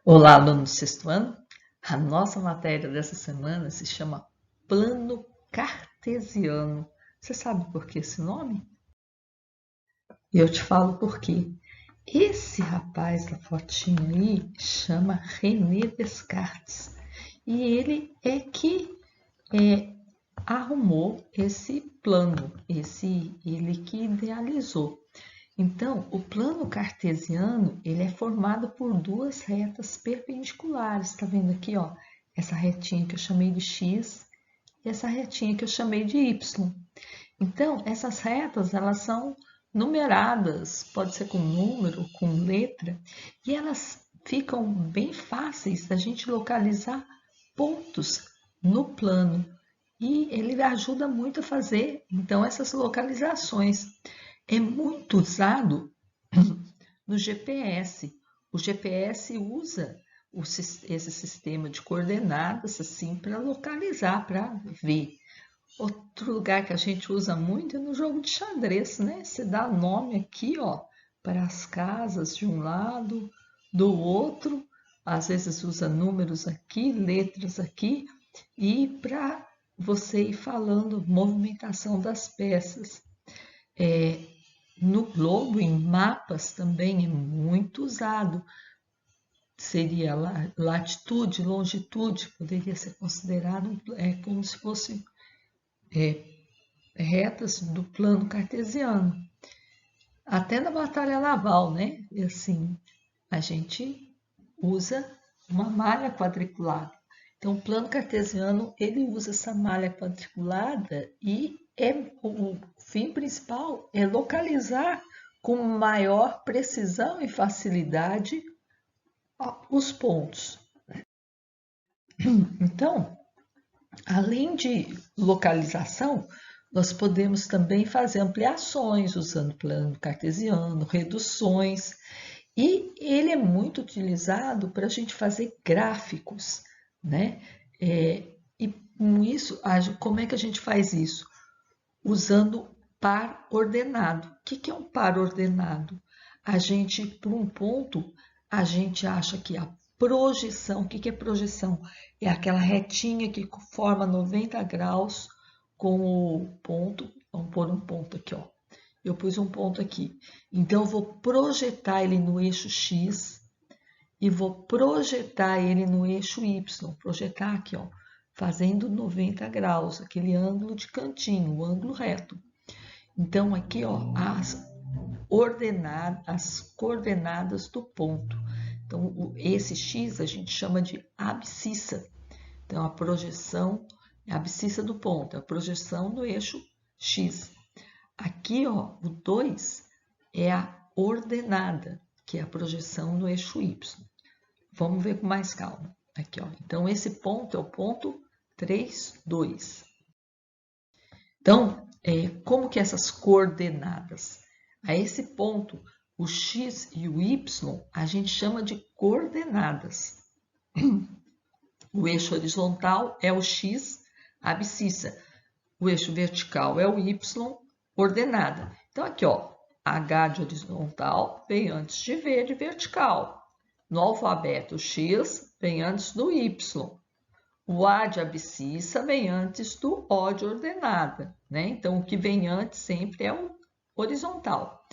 Olá, aluno do sexto ano. A nossa matéria dessa semana se chama Plano Cartesiano. Você sabe por que esse nome? Eu te falo por quê. Esse rapaz da fotinha aí chama René Descartes e ele é que arrumou esse plano, ele que idealizou. Então, o plano cartesiano ele é formado por duas retas perpendiculares. Está vendo aqui, ó? Essa retinha que eu chamei de x e essa retinha que eu chamei de y. Então, essas retas elas são numeradas, pode ser com número, com letra, e elas ficam bem fáceis da gente localizar pontos no plano. E ele ajuda muito a fazer, então, essas localizações. É muito usado no GPS. O GPS usa esse sistema de coordenadas assim para localizar, para ver. Outro lugar que a gente usa muito é no jogo de xadrez, né? Você dá nome aqui, ó, para as casas de um lado, do outro. Às vezes usa números aqui, letras aqui, e para você ir falando movimentação das peças. No globo, em mapas, também é muito usado. Seria latitude, longitude, poderia ser considerado como se fosse retas do plano cartesiano. Até na batalha naval, né? E assim, a gente usa uma malha quadriculada. Então, o plano cartesiano, ele usa essa malha quadriculada e o fim principal é localizar com maior precisão e facilidade os pontos. Então, além de localização, nós podemos também fazer ampliações usando plano cartesiano, reduções, e ele é muito utilizado para a gente fazer gráficos, né? E com isso, como é que a gente faz isso? Usando par ordenado. O que é um par ordenado? A gente, por um ponto, a gente acha que a projeção, o que é projeção? É aquela retinha que forma 90 graus com o ponto. Vamos pôr um ponto aqui, ó. Eu pus um ponto aqui. Então, eu vou projetar ele no eixo X e vou projetar ele no eixo Y. Projetar aqui, ó, fazendo 90 graus, aquele ângulo de cantinho, o ângulo reto. Então, aqui, ó, as coordenadas do ponto. Então, esse X a gente chama de abscissa. Então, a projeção é a abscissa do ponto, a projeção no eixo X. Aqui, ó, o 2 é a ordenada, que é a projeção no eixo Y. Vamos ver com mais calma. Aqui, ó. Então, esse ponto é o ponto 3, 2. Então, como que essas coordenadas? A esse ponto, o x e o y, a gente chama de coordenadas. O eixo horizontal é o x, abscissa. O eixo vertical é o y, ordenada. Então, aqui, ó, H de horizontal vem antes de V de vertical. No alfabeto, o X vem antes do Y. O A de abscissa vem antes do O de ordenada, né? Então, o que vem antes sempre é o horizontal.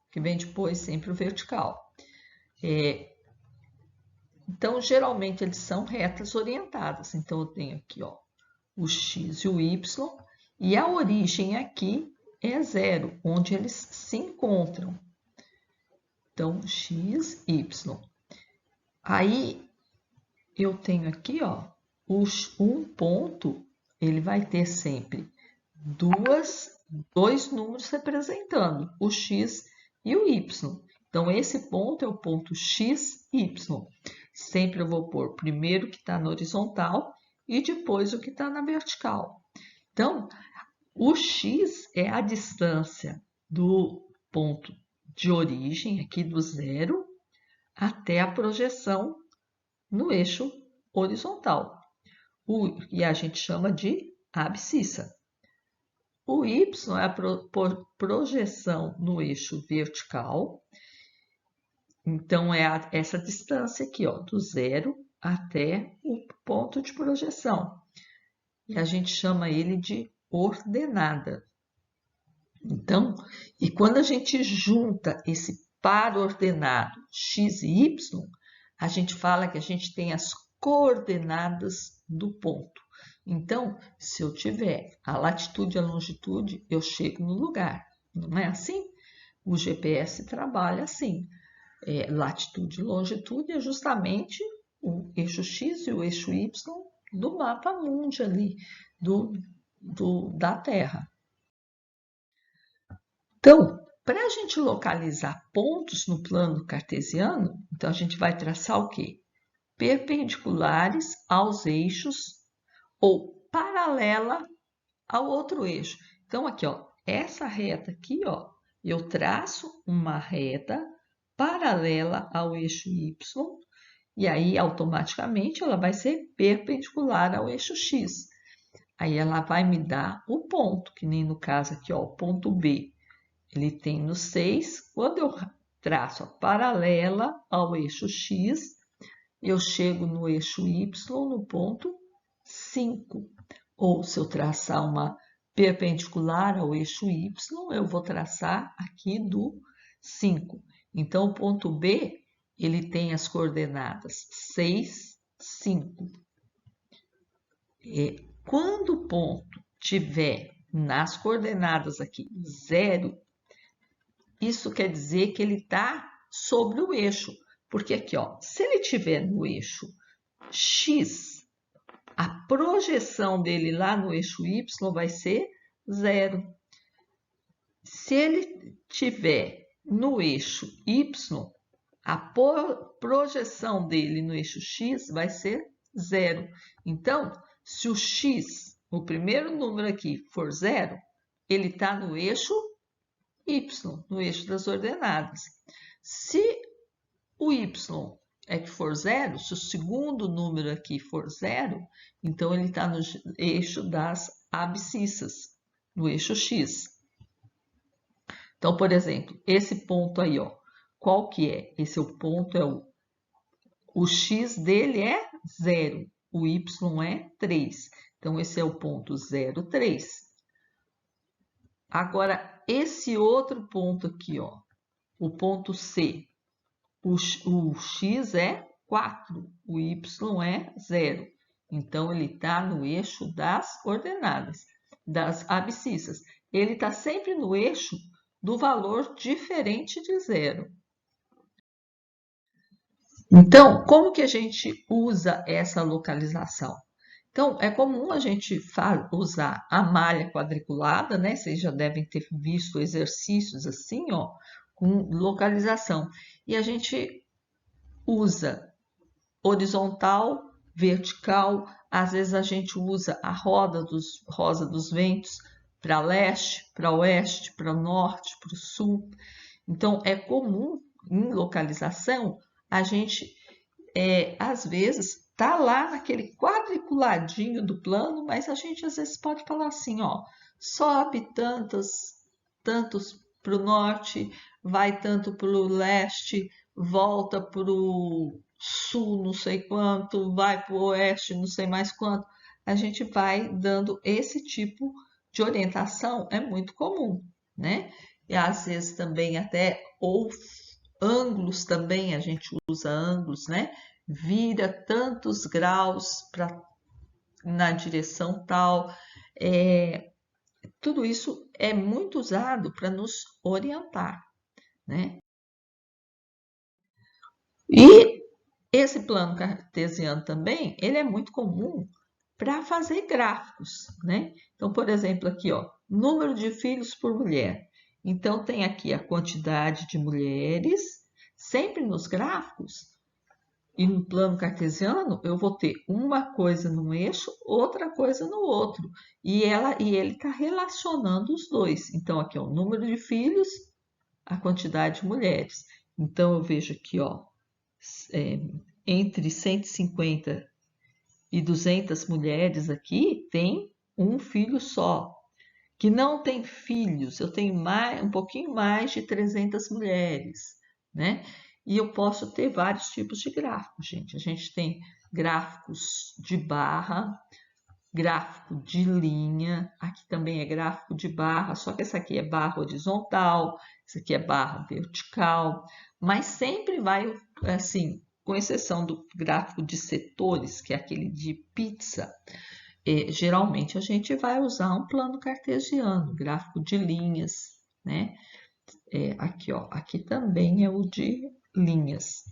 O que vem depois sempre o vertical. Então, geralmente, eles são retas orientadas. Então, eu tenho aqui, ó, o X e o Y, e a origem aqui é zero, onde eles se encontram. Então, X, Y. Aí, eu tenho aqui, ó, um ponto, ele vai ter sempre dois números representando, o x e o y. Então, esse ponto é o ponto x, y. Sempre eu vou pôr primeiro o que está na horizontal e depois o que está na vertical. Então, o x é a distância do ponto de origem, aqui do zero, até a projeção no eixo horizontal. E a gente chama de abscissa. O y é a projeção no eixo vertical Então, é essa distância aqui, ó, do zero até o ponto de projeção. E a gente chama ele de ordenada. Então, e quando a gente junta esse par ordenado x e y, a gente fala que a gente tem as coordenadas do ponto. Então, se eu tiver a latitude e a longitude, eu chego no lugar. Não é assim? O GPS trabalha assim. Latitude e longitude é justamente o eixo X e o eixo Y do mapa mundi ali, da Terra. Então, para a gente localizar pontos no plano cartesiano, então a gente vai traçar o quê? Perpendiculares aos eixos ou paralela ao outro eixo. Então, aqui, ó, essa reta aqui, ó, eu traço uma reta paralela ao eixo Y, e aí automaticamente ela vai ser perpendicular ao eixo X. Aí ela vai me dar o ponto, que nem no caso aqui, ó, o ponto B. Ele tem no 6, quando eu traço a paralela ao eixo X, eu chego no eixo Y no ponto 5. Ou se eu traçar uma perpendicular ao eixo Y, eu vou traçar aqui do 5. Então, o ponto B, ele tem as coordenadas 6, 5. Quando o ponto tiver nas coordenadas aqui 0, isso quer dizer que ele está sobre o eixo. Porque aqui, ó, se ele estiver no eixo X, a projeção dele lá no eixo Y vai ser 0. Se ele estiver no eixo Y, a projeção dele no eixo X vai ser 0. Então, se o X, o primeiro número aqui, for 0, ele está no eixo Y, no eixo das ordenadas. Se o Y é que for 0, se o segundo número aqui for 0, então ele está no eixo das abscissas, no eixo X. Então, por exemplo, esse ponto aí, ó, qual que é? Esse é o ponto, o X dele é 0, o Y é 3. Então, esse é o ponto 0, 3. Agora, esse outro ponto aqui, ó, o ponto C, o X é 4, o Y é 0. Então, ele está no eixo das ordenadas, das abscissas. Ele está sempre no eixo do valor diferente de 0. Então, como que a gente usa essa localização? Então, é comum a gente usar a malha quadriculada, né? Vocês já devem ter visto exercícios assim, ó, com localização. E a gente usa horizontal, vertical, às vezes a gente usa a rosa dos ventos para leste, para oeste, para norte, para o sul. Então, é comum em localização a gente, às vezes, tá lá naquele quadriculadinho do plano, mas a gente às vezes pode falar assim, ó, sobe tantos para o norte, vai tanto para o leste, volta para o sul, não sei quanto, vai para o oeste, não sei mais quanto. A gente vai dando esse tipo de orientação, é muito comum, né? E às vezes também até, ou ângulos também, a gente usa ângulos, né? Vira tantos graus na direção tal. Tudo isso é muito usado para nos orientar, né? E esse plano cartesiano também, ele é muito comum para fazer gráficos, né? Então, por exemplo, aqui, ó, número de filhos por mulher. Então, tem aqui a quantidade de mulheres, sempre nos gráficos, e no plano cartesiano, eu vou ter uma coisa num eixo, outra coisa no outro. E ele está relacionando os dois. Então, aqui, ó, o número de filhos, a quantidade de mulheres. Então, eu vejo aqui, ó, entre 150 e 200 mulheres aqui, tem um filho só. Que não tem filhos, eu tenho um pouquinho mais de 300 mulheres, né? E eu posso ter vários tipos de gráficos, gente. A gente tem gráficos de barra, gráfico de linha, aqui também é gráfico de barra, só que essa aqui é barra horizontal, essa aqui é barra vertical, mas sempre vai assim, com exceção do gráfico de setores, que é aquele de pizza, geralmente a gente vai usar um plano cartesiano, gráfico de linhas, né? Aqui, ó, aqui também é o de linhas.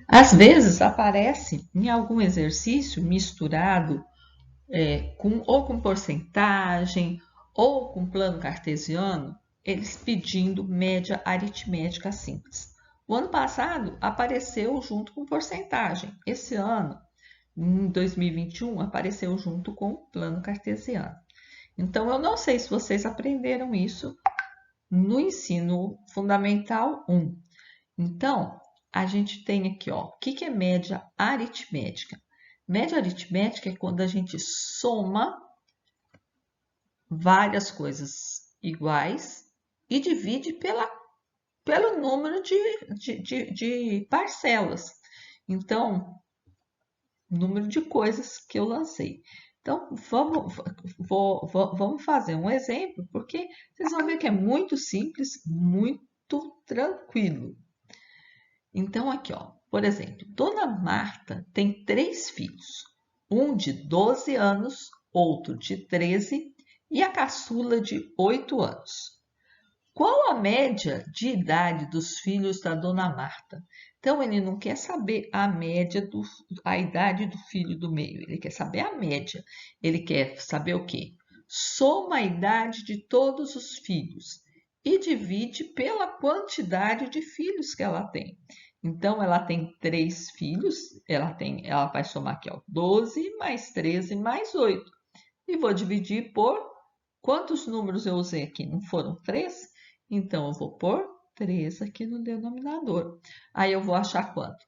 Às vezes aparece em algum exercício misturado ou com porcentagem ou com plano cartesiano, eles pedindo média aritmética simples. O ano passado apareceu junto com porcentagem. Esse ano, em 2021, apareceu junto com plano cartesiano. Então, eu não sei se vocês aprenderam isso no ensino fundamental 1. Então, a gente tem aqui, ó, o que é média aritmética? Média aritmética é quando a gente soma várias coisas iguais e divide pelo número de parcelas. Então, número de coisas que eu lancei. Então, vamos fazer um exemplo, porque vocês vão ver que é muito simples, muito tranquilo. Então, aqui, ó, por exemplo, Dona Marta tem 3 filhos, um de 12 anos, outro de 13 e a caçula de 8 anos. Qual a média de idade dos filhos da Dona Marta? Então, ele não quer saber a idade do filho do meio, ele quer saber a média. Ele quer saber o quê? Soma a idade de todos os filhos e divide pela quantidade de filhos que ela tem. Então, ela tem 3 filhos, ela vai somar aqui, ó, 12 mais 13 mais 8. E vou dividir por quantos números eu usei aqui? Não foram 3? Então, eu vou pôr 3 aqui no denominador. Aí eu vou achar quanto?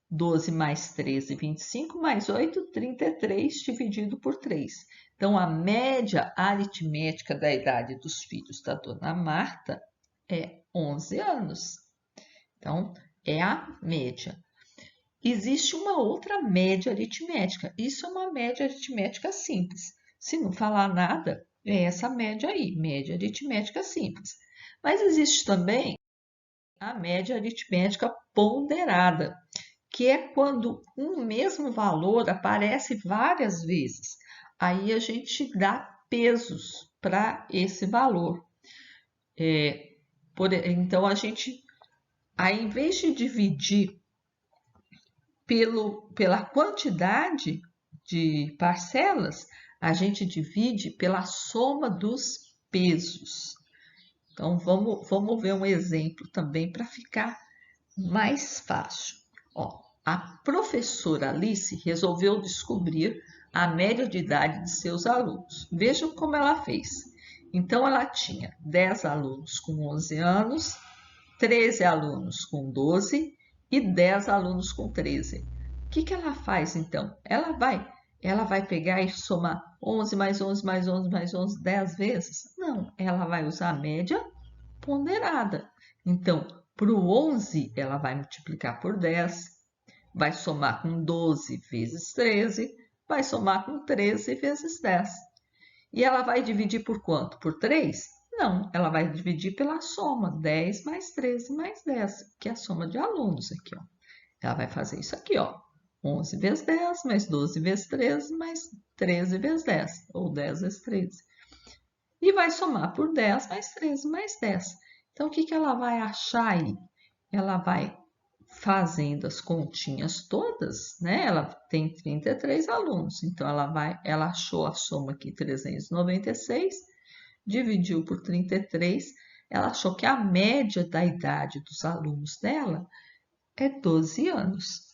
12 mais 13, 25, mais 8, 33, dividido por 3. Então, a média aritmética da idade dos filhos da Dona Marta é 11 anos. Então, é a média. Existe uma outra média aritmética. Isso é uma média aritmética simples. Se não falar nada, é essa média aí, média aritmética simples. Mas existe também a média aritmética ponderada, que é quando um mesmo valor aparece várias vezes. Aí a gente dá pesos para esse valor. Então, a gente, aí, em vez de dividir pela quantidade de parcelas, a gente divide pela soma dos pesos. Então, vamos ver um exemplo também para ficar mais fácil. Ó, a professora Alice resolveu descobrir a média de idade de seus alunos. Vejam como ela fez. Então, ela tinha 10 alunos com 11 anos, 13 alunos com 12 e 10 alunos com 13. O que ela faz, então? Ela vai pegar e somar 11 mais 11 mais 11 mais 11 10 vezes? Não, ela vai usar a média ponderada. Então, para o 11, ela vai multiplicar por 10, vai somar com 12 vezes 13, vai somar com 13 vezes 10. E ela vai dividir por quanto? Por 3? Não, ela vai dividir pela soma, 10 mais 13 mais 10, que é a soma de alunos aqui, ó. Ela vai fazer isso aqui, ó. 11 vezes 10, mais 12 vezes 13, mais 13 vezes 10, ou 10 vezes 13. E vai somar por 10 mais 13 mais 10. Então, o que ela vai achar aí? Ela vai fazendo as continhas todas, né? Ela tem 33 alunos, então ela achou a soma aqui 396, dividiu por 33, ela achou que a média da idade dos alunos dela é 12 anos.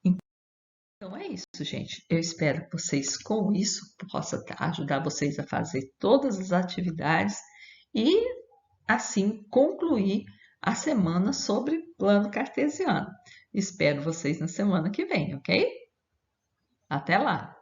Então é isso, gente. Eu espero que vocês com isso possa ajudar vocês a fazer todas as atividades e assim concluir a semana sobre plano cartesiano. Espero vocês na semana que vem, ok? Até lá!